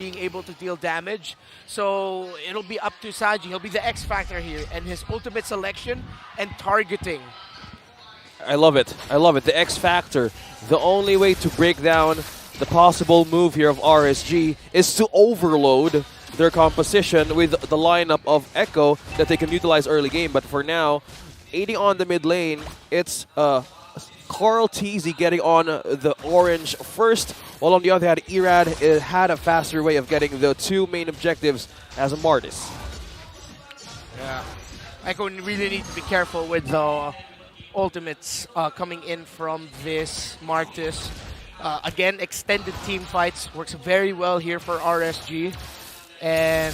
being able to deal damage. So it'll be up to Saji. He'll be the X factor here, and his ultimate selection and targeting. I love it. I love it. The X factor. The only way to break down the possible move here of RSG is to overload their composition with the lineup of Echo that they can utilize early game. But for now, aiding on the mid lane, it's Carl Teasy getting on the orange first, while on the other hand, Irad had a faster way of getting the two main objectives as a Martis. Yeah, Echo really need to be careful with the ultimates coming in from this Martis. Again, extended team fights works very well here for RSG. And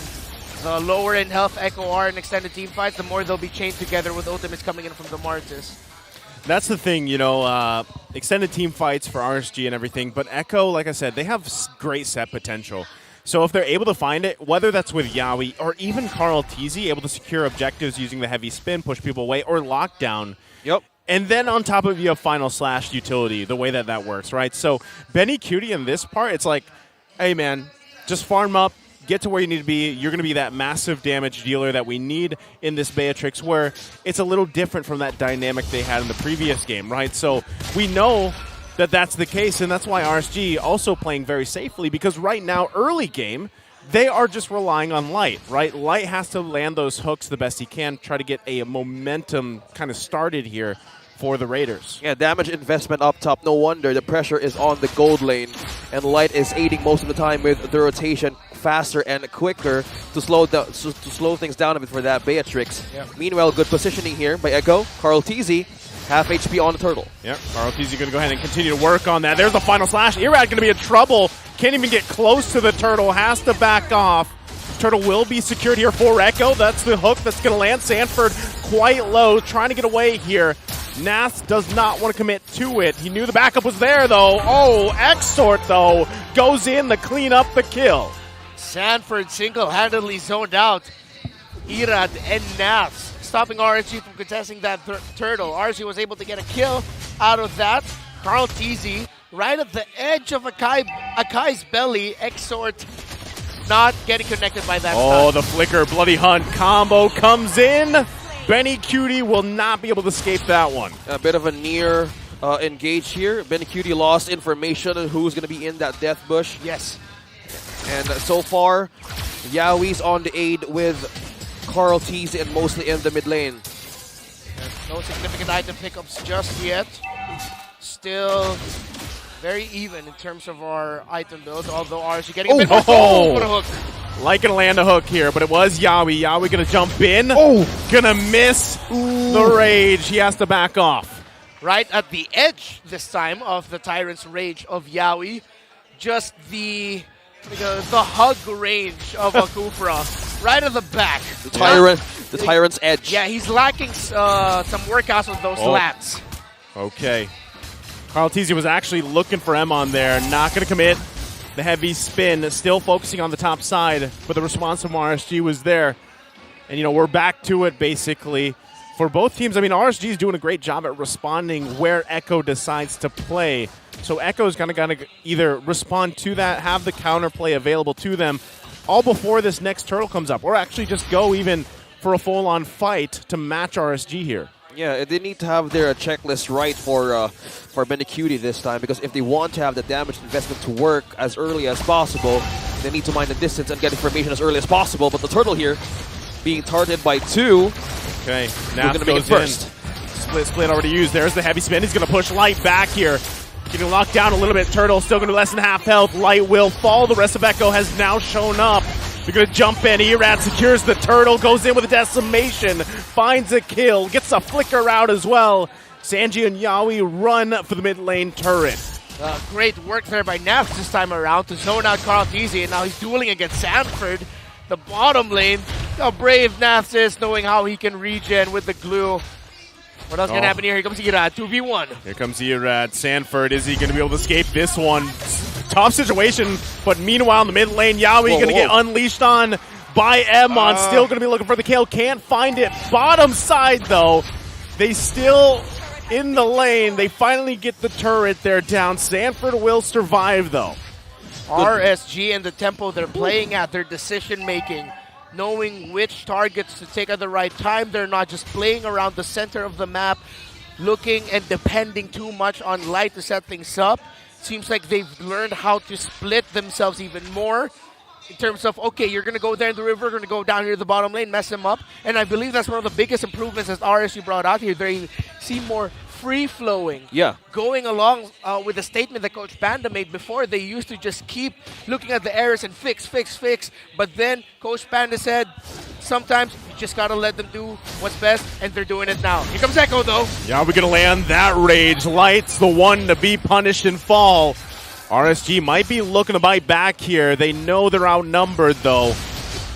the lower in health Echo are in extended team fights, the more they'll be chained together with ultimates coming in from the Martis. That's the thing, you know, extended team fights for RSG and everything, but Echo, like I said, they have great set potential. So if they're able to find it, whether that's with Yawi or even Carl Teasy, able to secure objectives using the heavy spin, push people away, or lockdown. Yep. And then on top of you have final slash utility, the way that works, right? So Benny Cutie in this part, it's like, hey man, just farm up, get to where you need to be. You're going to be that massive damage dealer that we need in this Beatrix, where it's a little different from that dynamic they had in the previous game, right? So we know that that's the case, and that's why RSG also playing very safely, because right now, early game, they are just relying on Light, right? Light has to land those hooks the best he can, try to get a momentum kind of started here for the Raiders. Yeah, damage investment up top. No wonder the pressure is on the gold lane, and Light is aiding most of the time with the rotation faster and quicker to slow things down a bit for that Beatrix. Yep. Meanwhile, good positioning here by Echo. Carl Teasy, half HP on the turtle. Yep, Carl Teasy going to go ahead and continue to work on that. There's the final slash. Irad going to be in trouble. Can't even get close to the turtle. Has to back off. Turtle will be secured here for Echo. That's the hook that's going to land. Sanford quite low, trying to get away here. Nath does not want to commit to it. He knew the backup was there, though. Oh, Exort, though, goes in to clean up the kill. Sanford single-handedly zoned out Irad and Nath, stopping RSG from contesting that turtle. RSG was able to get a kill out of that. Carl Teasy right at the edge of Akai's belly. Exort not getting connected by that. Oh, the flicker, bloody hunt combo comes in. Benny Cutie will not be able to escape that one. A bit of a near engage here. Benny Cutie lost information on who's going to be in that death bush. Yes. And so far, Yaoi's on the aid with Carl Teasy and mostly in the mid lane. No significant item pickups just yet. Still very even in terms of our item build, although RSG getting a bit more for the hook. Like gonna land a hook here, but it was Yawi. Yawi gonna jump in. Oh, gonna miss the rage. He has to back off. Right at the edge this time of the Tyrant's rage of Yawi. Just the hug range of Akufra. Right at the back. The Tyrant's edge. Yeah, he's lacking some workouts with those lats. Okay. Carl Teasy was actually looking for M on there. Not gonna commit. The heavy spin, still focusing on the top side, but the response from RSG was there. And, you know, we're back to it, basically, for both teams. I mean, RSG is doing a great job at responding where Echo decides to play. So Echo's going to either respond to that, have the counterplay available to them, all before this next turtle comes up, or actually just go even for a full-on fight to match RSG here. Yeah, they need to have their checklist right for Benny Cutie this time, because if they want to have the damage investment to work as early as possible, they need to mind the distance and get information as early as possible. But the turtle here being targeted by two. Okay, now going to make it first. Split already used. There's the heavy spin. He's going to push Light back here. Getting locked down a little bit. Turtle still going to be less than half health. Light will fall. The rest of Echo has now shown up. They're going to jump in. Irad secures the turtle, goes in with a decimation, finds a kill, gets a flicker out as well. Sanji and Yawi run for the mid lane turret. Great work there by Neff this time around to zone out Carl Teasy, and now he's dueling against Sanford. The bottom lane, how brave Neff is, knowing how he can regen with the glue. What else can happen here? Here comes Irad, 2v1. Here comes Irad. Sanford, is he going to be able to escape this one? Tough situation, but meanwhile in the mid lane, Yawi going to get unleashed on by Emon. Still going to be looking for the kill. Can't find it. Bottom side, though. They still in the lane. They finally get the turret there down. Sanford will survive, though. RSG and the tempo they're playing at, their decision making, knowing which targets to take at the right time. They're not just playing around the center of the map, looking and depending too much on light to set things up. Seems like they've learned how to split themselves even more in terms of, okay, you're going to go there in the river, you're going to go down here to the bottom lane, mess them up. And I believe that's one of the biggest improvements that RSG brought out here. They seem more free-flowing. Yeah. Going along with the statement that Coach Panda made before, they used to just keep looking at the errors and fix. But then Coach Panda said, sometimes you just got to let them do what's best, and they're doing it now. Here comes Echo, though. Yeah, we're going to land that rage. Light's the one to be punished and fall. RSG might be looking to bite back here. They know they're outnumbered, though.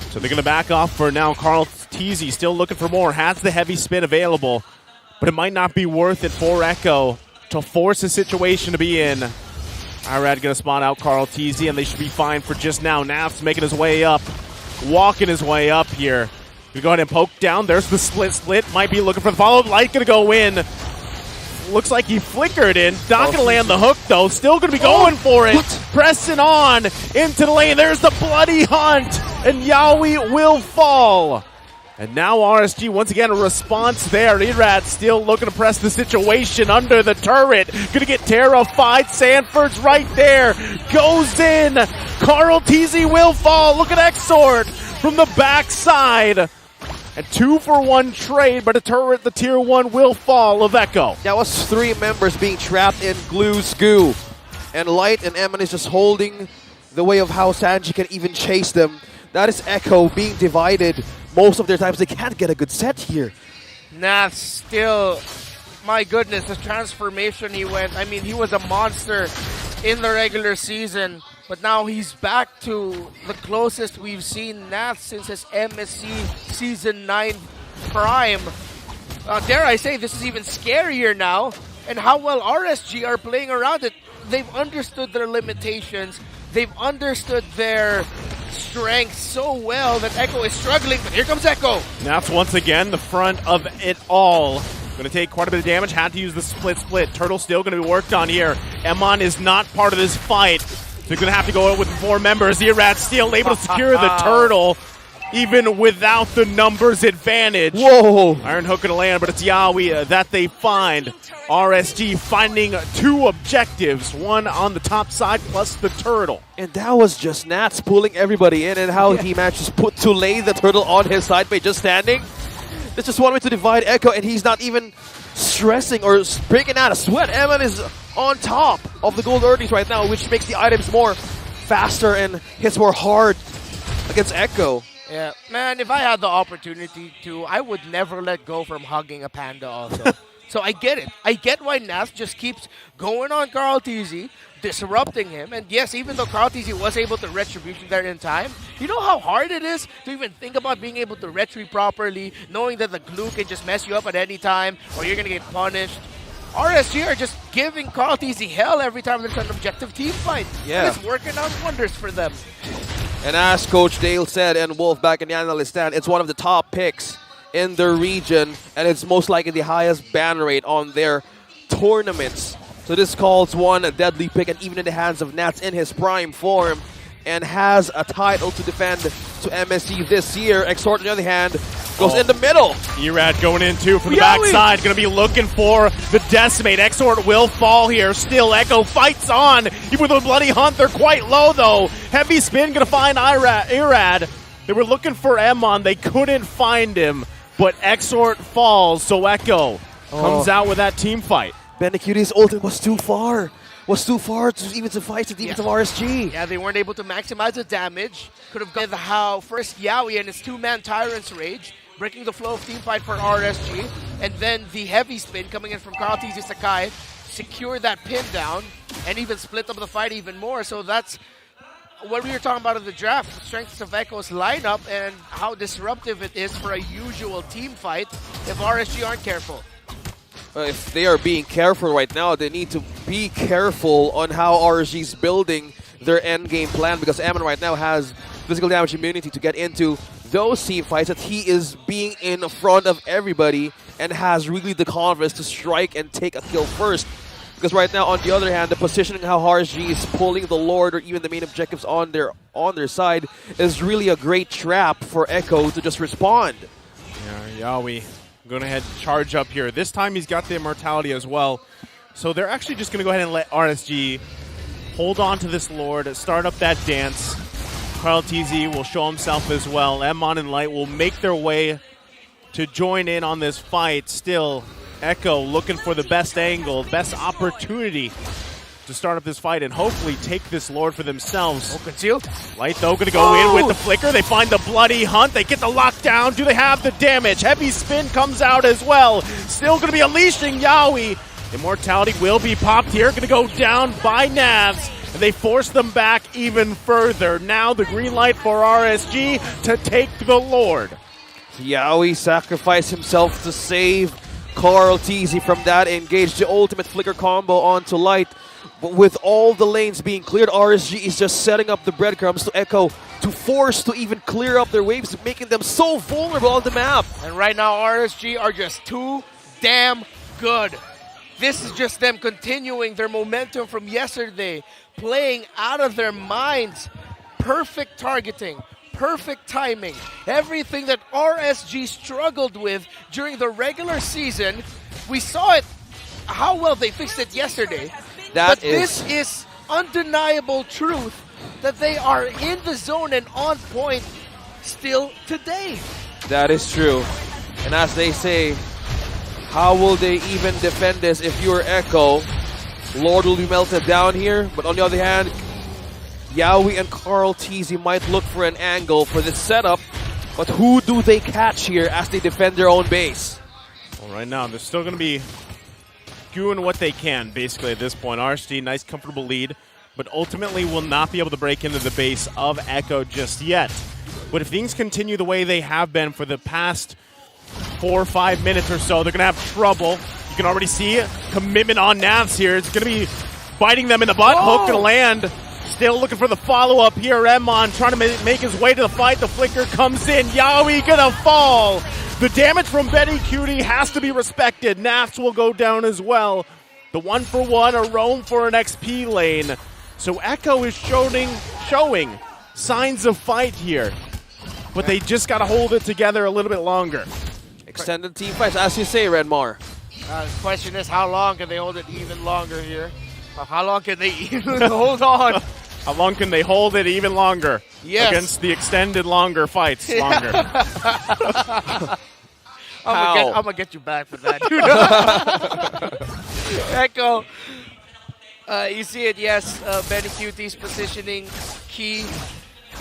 So they're going to back off for now. Carl Teasy still looking for more. Has the heavy spin available. But it might not be worth it for Echo to force a situation to be in. Irad going to spot out Carl Teasy, and they should be fine for just now. Naft's making his way up. Walking his way up here. Gonna go ahead and poke down. There's the split. Might be looking for the follow-up. Light going to go in. Looks like he flickered in. Not going to land the hook, though. Still going to be going for it. What? Pressing on into the lane. There's the bloody hunt. And Yaoi will fall. And now RSG, once again, a response there. Irad still looking to press the situation under the turret. Going to get terrified. Sanford's right there. Goes in. Carl Teasy will fall. Look at Exort from the backside. And 2-for-1 trade, but a turret, the tier 1 will fall of Echo. That was 3 members being trapped in Glue's goo. And Light and Eman is just holding the way of how Sanji can even chase them. That is Echo being divided. Most of their times they can't get a good set here. Nah, still, my goodness, the transformation he went. I mean, he was a monster in the regular season. But now he's back to the closest we've seen Nath since his MSC Season 9 prime. Dare I say, this is even scarier now. And how well RSG are playing around it. They've understood their limitations. They've understood their strengths so well that Echo is struggling. But here comes Echo. Nath once again the front of it all. Going to take quite a bit of damage. Had to use the split. Turtle still going to be worked on here. Emon is not part of this fight. They're going to have to go with 4 members. Irad still able to secure the turtle, even without the numbers advantage. Whoa! Iron Hook going to land, but it's Yaoi that they find. RSG finding 2 objectives, one on the top side plus the turtle. And that was just Nats pulling everybody in, and how he managed to lay the turtle on his side by just standing. That's just one way to divide Echo, and he's not even stressing or breaking out a sweat. Eman is on top of the gold earnings right now, which makes the items more faster and hits more hard against Echo. Yeah, man, if I had the opportunity to, I would never let go from hugging a panda also. So I get it. I get why Nath just keeps going on Carl Teasy, disrupting him. And yes, even though Carl Teasy was able to retribution there in time, you know how hard it is to even think about being able to retry properly, knowing that the glue can just mess you up at any time or you're going to get punished. RSG are just giving Carl Teasy hell every time there's an objective team fight. Yeah. And it's working out wonders for them. And as Coach Dale said, and Wolf back in the analyst stand, it's one of the top picks in their region, and it's most likely the highest ban rate on their tournaments. So this calls one a deadly pick, and even in the hands of Nats in his prime form, and has a title to defend to MSC this year. Exhort, on the other hand, goes in the middle. Irad going in too from the backside. Going to be looking for the Decimate. Exhort will fall here. Still, Echo fights on. Even with a bloody hunt, they're quite low though. Heavy spin going to find Irad. They were looking for Emon. They couldn't find him. But Exhort falls, so Echo comes out with that team fight. Benecuti's ultimate was too far. To even suffice the defense of RSG. Yeah, they weren't able to maximize the damage. Could have gone how first Yaoi and his 2-man Tyrant's Rage, breaking the flow of team fight for RSG, and then the heavy spin coming in from Carl Teasy Sakai, secure that pin down, and even split up the fight even more. So that's what we were talking about in the draft, the strengths of Echo's lineup and how disruptive it is for a usual team fight if RSG aren't careful. If they are being careful right now, they need to be careful on how RSG is building their end game plan, because Ammon right now has physical damage immunity to get into those team fights, that he is being in front of everybody and has really the confidence to strike and take a kill first. Because right now, on the other hand, the positioning how RSG is pulling the Lord or even the main objectives on their side is really a great trap for Echo to just respond. Yeah, Yawi going ahead and charge up here. This time he's got the immortality as well. So they're actually just going to go ahead and let RSG hold on to this Lord, start up that dance. Carl TZ will show himself as well. Emon and Light will make their way to join in on this fight. Still, Echo looking for the best angle, best opportunity to start up this fight and hopefully take this Lord for themselves. Concealed. Light, though, going to go in with the flicker. They find the bloody hunt. They get the lockdown. Do they have the damage? Heavy spin comes out as well. Still going to be unleashing Yawi. Immortality will be popped here. Going to go down by Navs. And they force them back even further. Now the green light for RSG to take the Lord. Yawi sacrificed himself to save Carl TZ from that. Engage the ultimate flicker combo onto Light. But with all the lanes being cleared, RSG is just setting up the breadcrumbs to Echo to force to even clear up their waves, making them so vulnerable on the map. And right now, RSG are just too damn good. This is just them continuing their momentum from yesterday, playing out of their minds. Perfect targeting, perfect timing. Everything that RSG struggled with during the regular season, we saw it, how well they fixed it yesterday. This is undeniable truth that they are in the zone and on point still today. That is true. And as they say, how will they even defend this if you're Echo? Lord will be melted down here, but on the other hand, Yawi and Carl TZ might look for an angle for this setup, but who do they catch here as they defend their own base? Well, right now, they're still going to be doing what they can, basically, at this point. RSG, nice, comfortable lead, but ultimately will not be able to break into the base of Echo just yet. But if things continue the way they have been for the past 4 or 5 minutes or so, they're going to have trouble. You can already see commitment on Navs here. It's going to be biting them in the butt. Hook going to land. Still looking for the follow-up here. Emon trying to make his way to the fight. The flicker comes in. Yawi going to fall. The damage from Betty Cutie has to be respected. Nafs will go down as well. The 1-for-1, a roam for an XP lane. So Echo is showing signs of fight here. But they just got to hold it together a little bit longer. Extended team fights, as you say, Redmar. The question is, how long can they hold it even longer here? How long can they even hold on? How long can they hold it even longer? Yes. Against the extended longer fights longer. I'm gonna get you back for that, dude. Echo, you see it, yes. Benny Cutie's positioning key,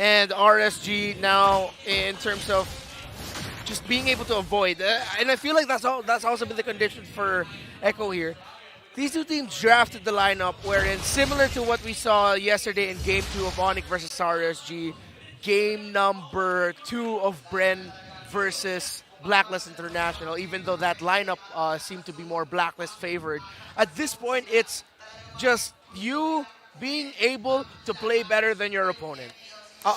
and RSG now in terms of just being able to avoid. And I feel like that's also been the condition for Echo here. These two teams drafted the lineup wherein, similar to what we saw yesterday in Game 2 of Onyx versus RSG, Game number 2 of Bren versus Blacklist International, even though that lineup seemed to be more Blacklist favored. At this point, it's just you being able to play better than your opponent.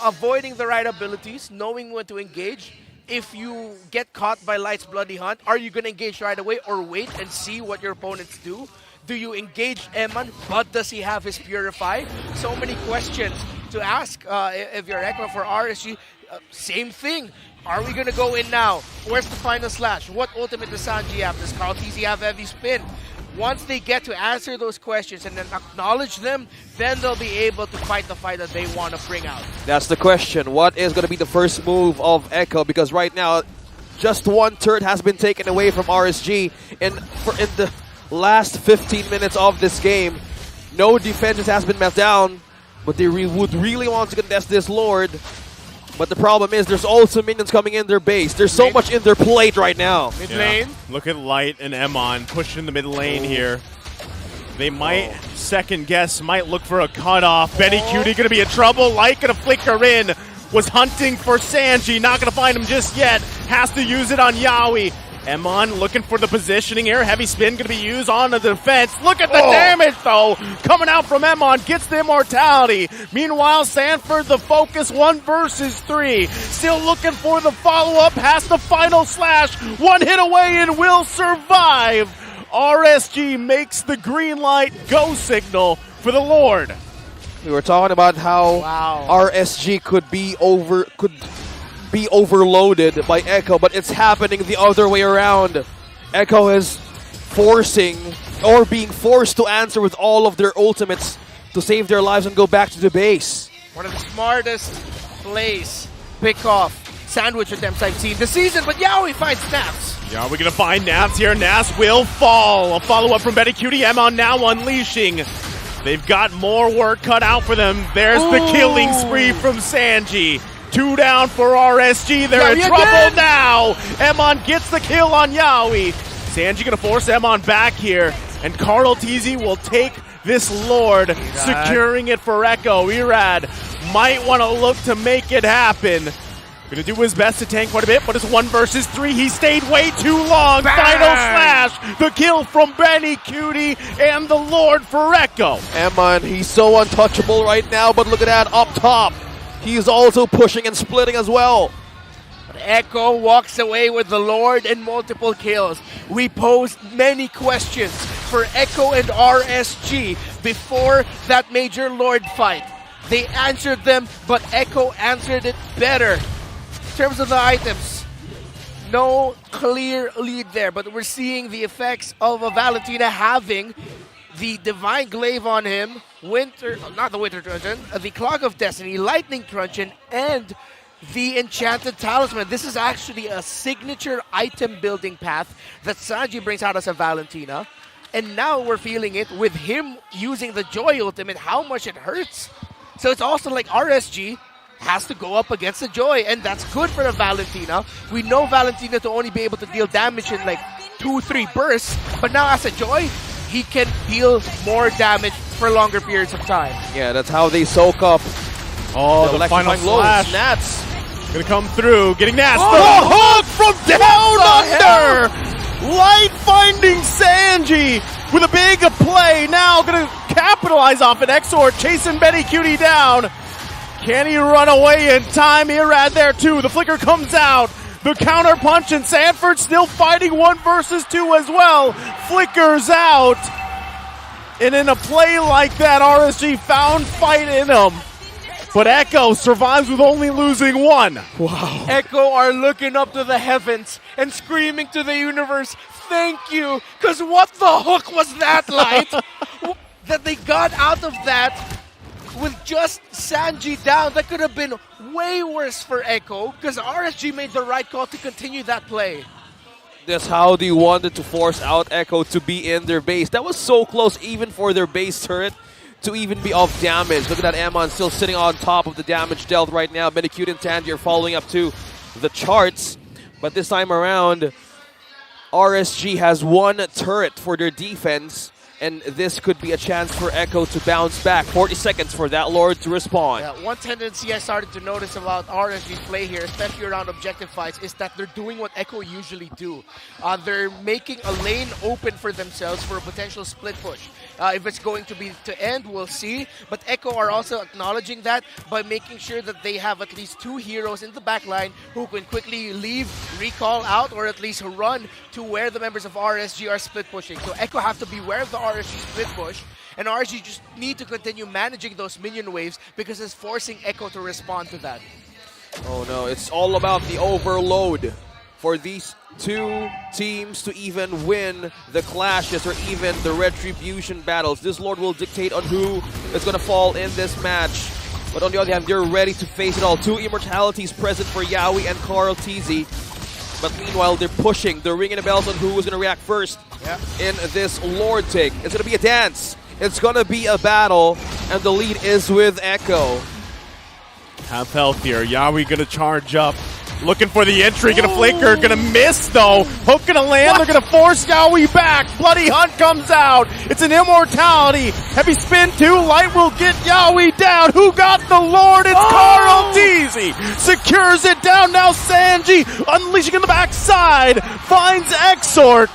Avoiding the right abilities, knowing when to engage. If you get caught by Light's Bloody Hunt, are you going to engage right away or wait and see what your opponents do? Do you engage Eman, but does he have his Purify? So many questions to ask if you're Echo for RSG. Same thing. Are we going to go in now? Where's the final slash? What ultimate does Sanji have? Does Carl TZ have heavy spin? Once they get to answer those questions and then acknowledge them, then they'll be able to fight the fight that they want to bring out. That's the question. What is going to be the first move of Echo? Because right now, just one turret has been taken away from RSG. In the last 15 minutes of this game, no defenses has been met down, but they would really want to contest this Lord. But the problem is there's also minions coming in their base. There's so much in their plate right now. Mid lane. Look at Light and Emon pushing the mid lane here. They might second guess, might look for a cutoff. Betty Cutie going to be in trouble. Light going to flicker in. Was hunting for Sanji. Not going to find him just yet. Has to use it on Yawi. Emon looking for the positioning here. Heavy spin going to be used on the defense. Look at the damage, though. Coming out from Emon. Gets the immortality. Meanwhile, Sanford, the focus, 1 versus 3. Still looking for the follow-up. Has the final slash. 1 hit away and will survive. RSG makes the green light go signal for the Lord. We were talking about how RSG could be overloaded by Echo, but it's happening the other way around. Echo is being forced to answer with all of their ultimates to save their lives and go back to the base. One of the smartest plays, pick off, sandwich attempts I've seen this season, but Yaoi finds Naps. Yeah, we're going to find Naps here. Naps will fall. A follow-up from Betty Cutie. Emon now unleashing. They've got more work cut out for them. There's the killing spree from Sanji. 2 down for RSG. They're in trouble now. Emon gets the kill on Yaoi. Sanji going to force Emon back here. And Carl Teasy will take this Lord, securing it for Echo. Irad might want to look to make it happen. Going to do his best to tank quite a bit, but it's 1 versus 3. He stayed way too long. Bang! Final slash. The kill from Benny Cutie and the Lord for Echo. Emon, he's so untouchable right now, but look at that up top. He's also pushing and splitting as well. But Echo walks away with the Lord and multiple kills. We posed many questions for Echo and RSG before that major Lord fight. They answered them, but Echo answered it better. In terms of the items, no clear lead there, but we're seeing the effects of a Valentina having the Divine Glaive on him, the Clog of Destiny, Lightning Truncheon, and the Enchanted Talisman. This is actually a signature item building path that Sanji brings out as a Valentina, and now we're feeling it with him using the Joy Ultimate, how much it hurts. So it's also like RSG has to go up against the Joy, and that's good for a Valentina. We know Valentina to only be able to deal damage in like 2-3 bursts, but now as a Joy, he can deal more damage for longer periods of time. Yeah, that's how they soak up. Oh, the final slash. Nats gonna come through, getting Nats. The hook from down under! Light finding Sanji with a big play. Now gonna capitalize off it. Exor chasing Betty Cutie down. Can he run away in time? Irad there too. The flicker comes out. The counter punch, and Sanford still fighting 1 versus 2 as well. Flickers out. And in a play like that, RSG found fight in him. But Echo survives with only losing 1. Wow. Echo are looking up to the heavens and screaming to the universe, thank you, because what the hook was that, Light? That they got out of that with just Sanji down. That could have been way worse for Echo, because RSG made the right call to continue that play. That's how they wanted to force out Echo to be in their base. That was so close even for their base turret to even be off damage. Look at that, Amon still sitting on top of the damage dealt right now. Benecute and Tandy are following up to the charts. But this time around, RSG has 1 turret for their defense. And this could be a chance for Echo to bounce back. 40 seconds for that Lord to respond. Yeah, one tendency I started to notice about RSG's play here, especially around objective fights, is that they're doing what Echo usually do. They're making a lane open for themselves for a potential split push. If it's going to be to end, we'll see. But Echo are also acknowledging that by making sure that they have at least 2 heroes in the back line who can quickly leave, recall out, or at least run to where the members of RSG are split pushing. So Echo have to beware of the RSG split push, and RSG just need to continue managing those minion waves because it's forcing Echo to respond to that. Oh no, it's all about the overload for these 2 teams to even win the clashes or even the retribution battles. This Lord will dictate on who is going to fall in this match. But on the other hand, they're ready to face it all. 2 immortalities present for Yaoi and Carl TZ. But meanwhile, they're pushing. They're ringing the bells on who is going to react first in this Lord take. It's going to be a dance. It's going to be a battle. And the lead is with Echo. Have health here. Yaoi going to charge up. Looking for the entry. Going to flicker. Going to miss, though. Hook going to land. They're going to force Yaoi back. Bloody Hunt comes out. It's an immortality. Heavy spin, too. Light will get Yaoi down. Who got the Lord? It's Carl Deasy. Secures it down. Now Sanji unleashing in the backside. Finds Exort.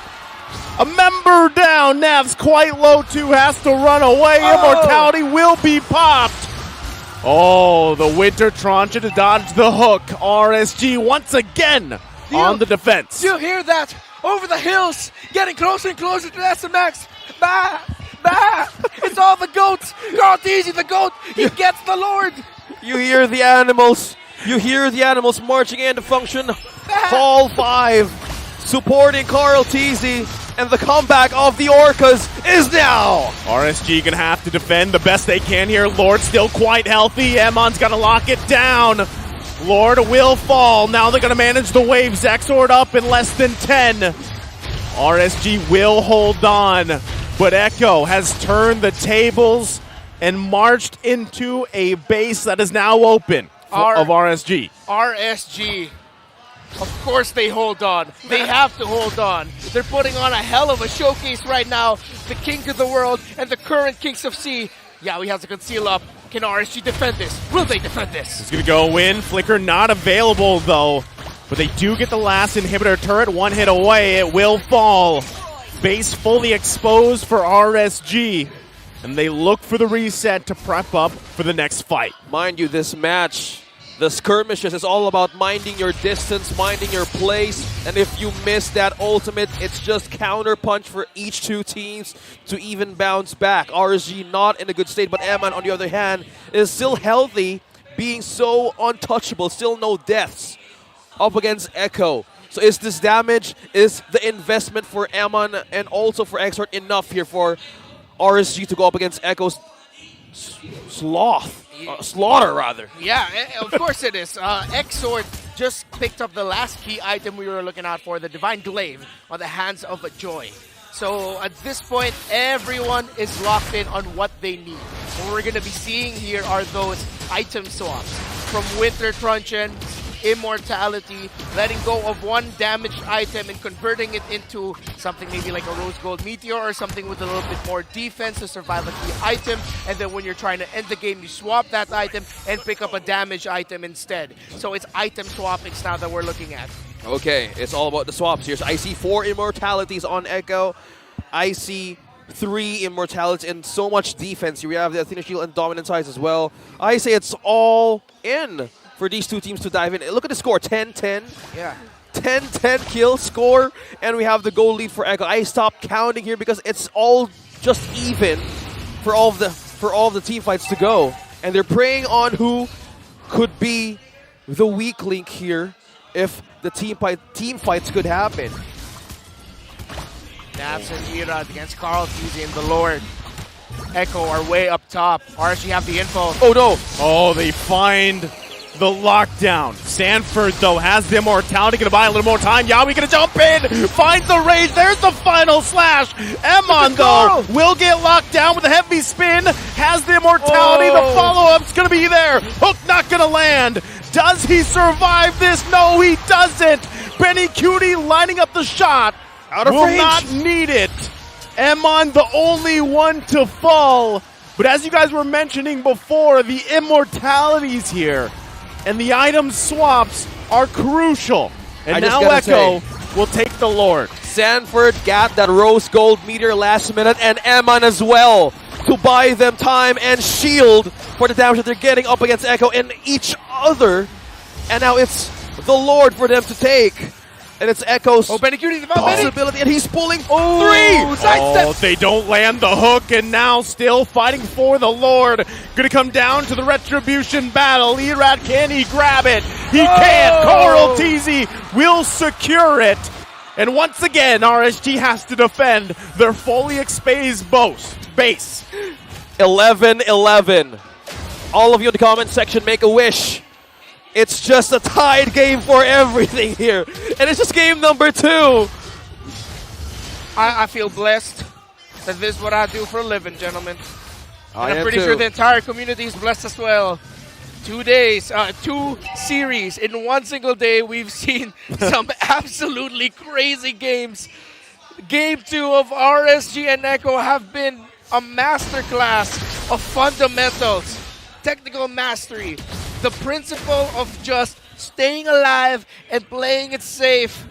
A member down. Nav's quite low, too. Has to run away. Immortality will be popped. Oh, the Winter Tron should have dodged the hook. RSG once again on the defense. Do you hear that? over the hills, getting closer and closer to SMX. Bah! Bah! It's all the goats. Carl Teasy, the goat. He gets the Lord. You hear the animals. You hear the animals marching into function. Hall 5 supporting Carl Teasy. And the comeback of the Orcas is now. RSG gonna have to defend the best they can here. Lord still quite healthy. Emon's gotta lock it down. Lord will fall. Now they're gonna manage the wave. Zexord up in less than 10. RSG will hold on. But Echo has turned the tables and marched into a base that is now open of RSG. RSG. Of course they hold on. They have to hold on. They're putting on a hell of a showcase right now. The King of the World and the current Kings of Sea. Yeah, he has to conceal up. Can RSG defend this? Will they defend this? It's going to go in. Flicker not available, though. But they do get the last inhibitor turret. One hit away. It will fall. Base fully exposed for RSG. And they look for the reset to prep up for the next fight. Mind you, this match, the skirmishes is all about minding your distance, minding your place, and if you miss that ultimate, it's just counter punch for each two teams to even bounce back. RSG not in a good state, but Eman, on the other hand, is still healthy, being so untouchable, still no deaths up against Echo. So is this damage, is the investment for Eman and also for Exort enough here for RSG to go up against Echo's slaughter, rather? Yeah, of course it is. Exort just picked up the last key item we were looking out for, the Divine Glaive on the hands of a Joy. So at this point, everyone is locked in on what they need. What we're going to be seeing here are those item swaps from Winter Truncheon, Immortality, letting go of one damaged item and converting it into something maybe like a Rose Gold Meteor or something with a little bit more defense to survive a key item. And then when you're trying to end the game, you swap that item and pick up a damaged item instead. So it's item swappings now that we're looking at. Okay, it's all about the swaps here. So I see 4 Immortalities on Echo. I see 3 Immortalities and so much defense. Here we have the Athena Shield and Dominant Size as well. I say it's all in for these two teams to dive in. Look at the score, 10-10. Yeah. 10-10 kill score, and we have the goal lead for Echo. I stopped counting here because it's all just even for all of the team fights to go. And they're preying on who could be the weak link here if the team fights could happen. Naps and Irad against Carl Teasy and the Lord. Echo are way up top. RSG have the info. Oh no! Oh, they find the lockdown. Sanford, though, has the immortality. Gonna buy a little more time. Yawi gonna jump in. Finds the rage. There's the final slash. Emon, though, will get locked down with a heavy spin. Has the immortality. The follow-up's gonna be there. Hook not gonna land. Does he survive this? No, he doesn't. Benny Cutie lining up the shot. Out of will range. Not need it. Emon, the only one to fall. But as you guys were mentioning before, the immortalities here and the item swaps are crucial. And now Echo will take the Lord. Sanford got that Rose Gold Meteor last minute, and Eman as well to buy them time and shield for the damage that they're getting up against Echo and each other. And now it's the Lord for them to take. And it's Echo's possibility, and he's pulling 3! Oh, they don't land the hook, and now still fighting for the Lord. Gonna come down to the retribution battle. Erad, can he grab it? He can't. Carl Teasy will secure it. And once again, RSG has to defend their fully exposed base. 11-11. All of you in the comment section, make a wish. It's just a tied game for everything here. And it's just game number 2. I feel blessed that this is what I do for a living, gentlemen. And I'm pretty too. sure the entire community is blessed as well. 2 days, 2 series in one single day. We've seen some absolutely crazy games. Game 2 of RSG and Echo have been a masterclass of fundamentals, technical mastery, the principle of just staying alive and playing it safe.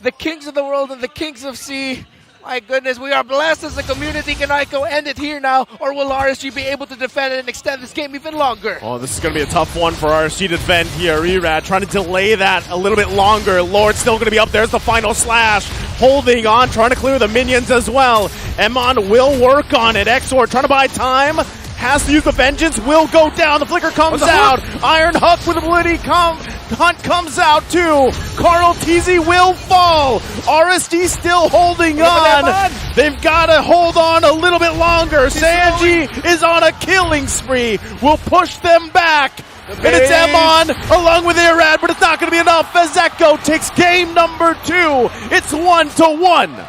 The Kings of the World and the Kings of Sea, my goodness, we are blessed as a community. Can Echo end it here now, or will RSG be able to defend it and extend this game even longer? Oh, this is going to be a tough one for RSG to defend here. Erad trying to delay that a little bit longer. Lord still going to be up. There's the final slash. holding on, trying to clear the minions as well. Emon will work on it. Exor trying to buy time. Has to use the vengeance. Will go down. The flicker comes out. Iron Hook with ability. Hunt comes out too. Carl TZ will fall. RSG still holding on. They've got to hold on a little bit longer. Sanji is on a killing spree. Will push them back. And it's Emon along with Irad, but it's not going to be enough as Echo takes game number 2. It's 1-1.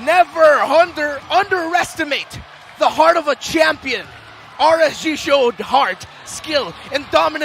Never underestimate the heart of a champion. RSG showed heart, skill, and dominance.